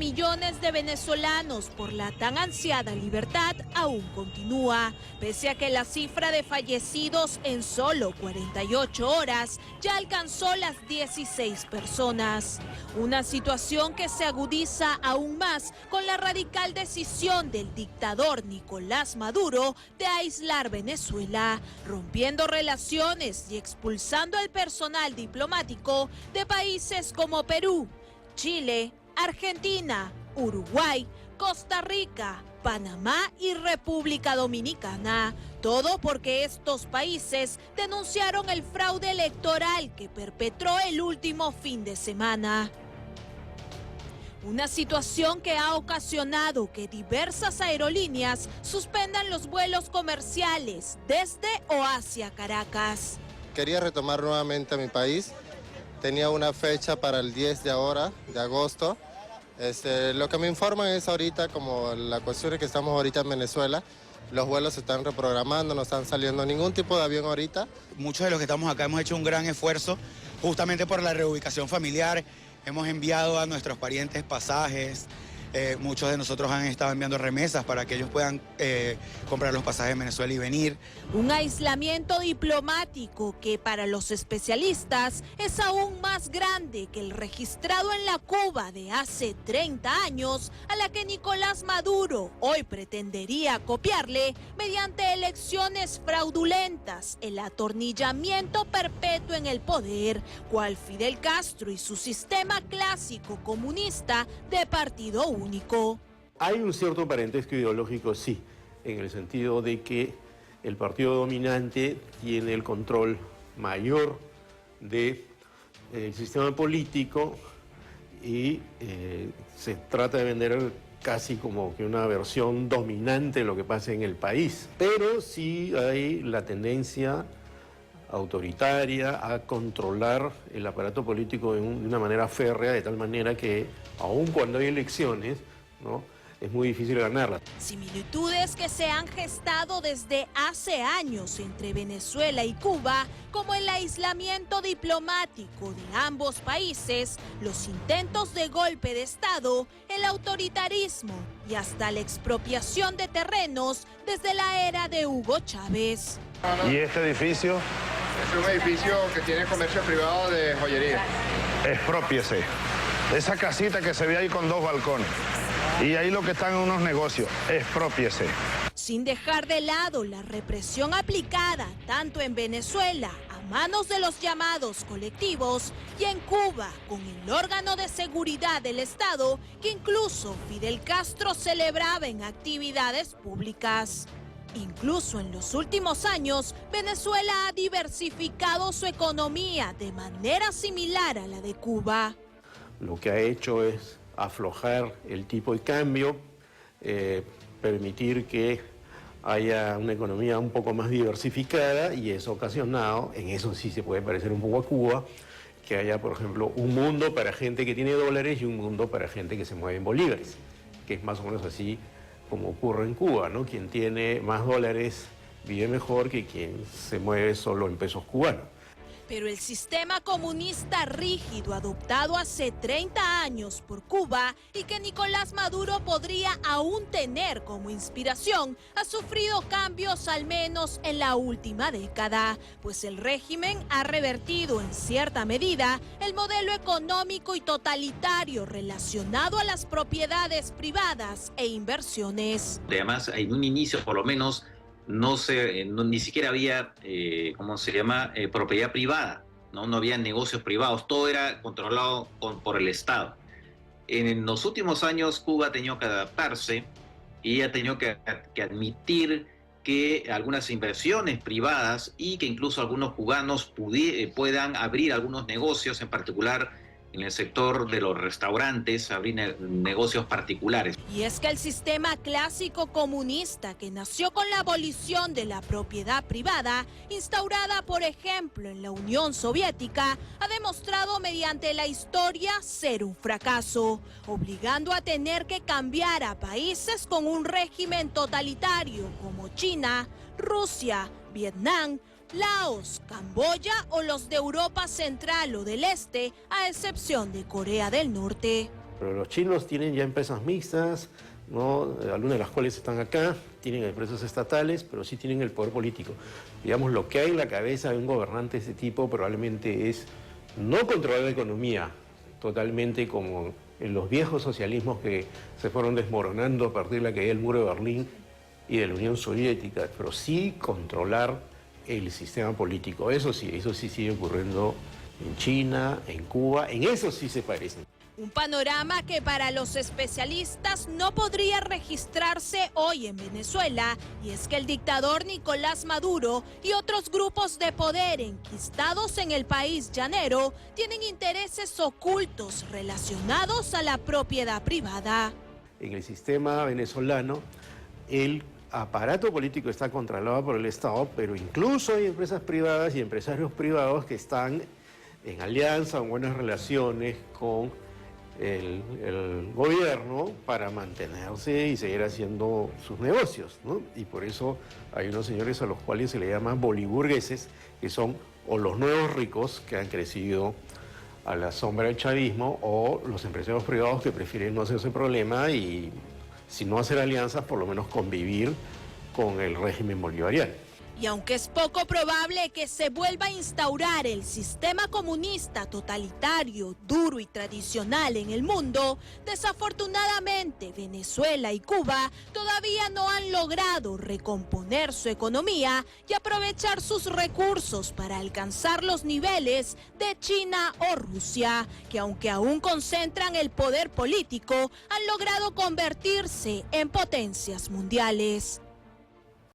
millones de venezolanos por la tan ansiada libertad aún continúa, pese a que la cifra de fallecidos en solo 48 horas ya alcanzó las 16 personas. Una situación que se agudiza aún más con la radical decisión del dictador Nicolás Maduro de aislar Venezuela, rompiendo relaciones y expulsando al personal diplomático de países como Perú, Chile, Argentina, Uruguay, Costa Rica, Panamá y República Dominicana. Todo porque estos países denunciaron el fraude electoral que perpetró el último fin de semana. Una situación que ha ocasionado que diversas aerolíneas suspendan los vuelos comerciales desde o hacia Caracas. Quería retomar nuevamente a mi país. Tenía una fecha para el 10 de agosto. Lo que me informan es ahorita, como la cuestión es que estamos ahorita en Venezuela, los vuelos se están reprogramando, no están saliendo ningún tipo de avión ahorita. Muchos de los que estamos acá hemos hecho un gran esfuerzo justamente por la reubicación familiar. Hemos enviado a nuestros parientes pasajes. Muchos de nosotros han estado enviando remesas para que ellos puedan comprar los pasajes en Venezuela y venir. Un aislamiento diplomático que para los especialistas es aún más grande que el registrado en la Cuba de hace 30 años, a la que Nicolás Maduro hoy pretendería copiarle mediante elecciones fraudulentas, el atornillamiento perpetuo en el poder, cual Fidel Castro y su sistema clásico comunista de partido único. Hay un cierto parentesco ideológico, sí, en el sentido de que el partido dominante tiene el control mayor del sistema político y se trata de vender casi como que una versión dominante de lo que pasa en el país. Pero sí hay la tendencia autoritaria a controlar el aparato político de una manera férrea, de tal manera que, aun cuando hay elecciones, ¿no?, es muy difícil ganarlas. Similitudes que se han gestado desde hace años entre Venezuela y Cuba, como el aislamiento diplomático de ambos países, los intentos de golpe de Estado, el autoritarismo y hasta la expropiación de terrenos desde la era de Hugo Chávez. ¿Y este edificio? Es un edificio que tiene comercio privado de joyería. Expropiese. Esa casita que se ve ahí con 2 balcones. Y ahí lo que están en unos negocios. Expropiese. Sin dejar de lado la represión aplicada tanto en Venezuela a manos de los llamados colectivos y en Cuba con el órgano de seguridad del Estado que incluso Fidel Castro celebraba en actividades públicas. Incluso en los últimos años, Venezuela ha diversificado su economía de manera similar a la de Cuba. Lo que ha hecho es aflojar el tipo de cambio, permitir que haya una economía un poco más diversificada, y eso ha ocasionado, en eso sí se puede parecer un poco a Cuba, que haya, por ejemplo, un mundo para gente que tiene dólares y un mundo para gente que se mueve en bolívares, que es más o menos así como ocurre en Cuba, ¿no? Quien tiene más dólares vive mejor que quien se mueve solo en pesos cubanos. Pero el sistema comunista rígido adoptado hace 30 años por Cuba y que Nicolás Maduro podría aún tener como inspiración, ha sufrido cambios al menos en la última década, pues el régimen ha revertido en cierta medida el modelo económico y totalitario relacionado a las propiedades privadas e inversiones. Además, en un inicio por lo menos ni siquiera había, propiedad privada, ¿no? No había negocios privados, todo era controlado por el Estado. En los últimos años Cuba ha tenido que adaptarse y ha tenido que admitir que algunas inversiones privadas y que incluso algunos cubanos puedan abrir algunos negocios, en particular en el sector de los restaurantes, abrir negocios particulares. Y es que el sistema clásico comunista que nació con la abolición de la propiedad privada, instaurada por ejemplo en la Unión Soviética, ha demostrado mediante la historia ser un fracaso, obligando a tener que cambiar a países con un régimen totalitario como China, Rusia, Vietnam, Laos, Camboya o los de Europa Central o del Este, a excepción de Corea del Norte. Pero los chinos tienen ya empresas mixtas, ¿no? Algunas de las cuales están acá, tienen empresas estatales, pero sí tienen el poder político. Digamos, lo que hay en la cabeza de un gobernante de ese tipo probablemente es no controlar la economía totalmente como en los viejos socialismos que se fueron desmoronando a partir de la caída del muro de Berlín y de la Unión Soviética, pero sí controlar el sistema político. Eso sí sigue ocurriendo en China, en Cuba, en eso sí se parecen. Un panorama que para los especialistas no podría registrarse hoy en Venezuela, y es que el dictador Nicolás Maduro y otros grupos de poder enquistados en el país llanero tienen intereses ocultos relacionados a la propiedad privada. En el sistema venezolano, el aparato político está controlado por el Estado, pero incluso hay empresas privadas y empresarios privados que están en alianza o en buenas relaciones con el gobierno para mantenerse y seguir haciendo sus negocios, ¿no? Y por eso hay unos señores a los cuales se le llaman boliburgueses, que son o los nuevos ricos que han crecido a la sombra del chavismo, o los empresarios privados que prefieren no hacerse problema y, si no hacer alianzas, por lo menos convivir con el régimen bolivariano. Y aunque es poco probable que se vuelva a instaurar el sistema comunista totalitario, duro y tradicional en el mundo, desafortunadamente Venezuela y Cuba todavía no han logrado recomponer su economía y aprovechar sus recursos para alcanzar los niveles de China o Rusia, que aunque aún concentran el poder político, han logrado convertirse en potencias mundiales.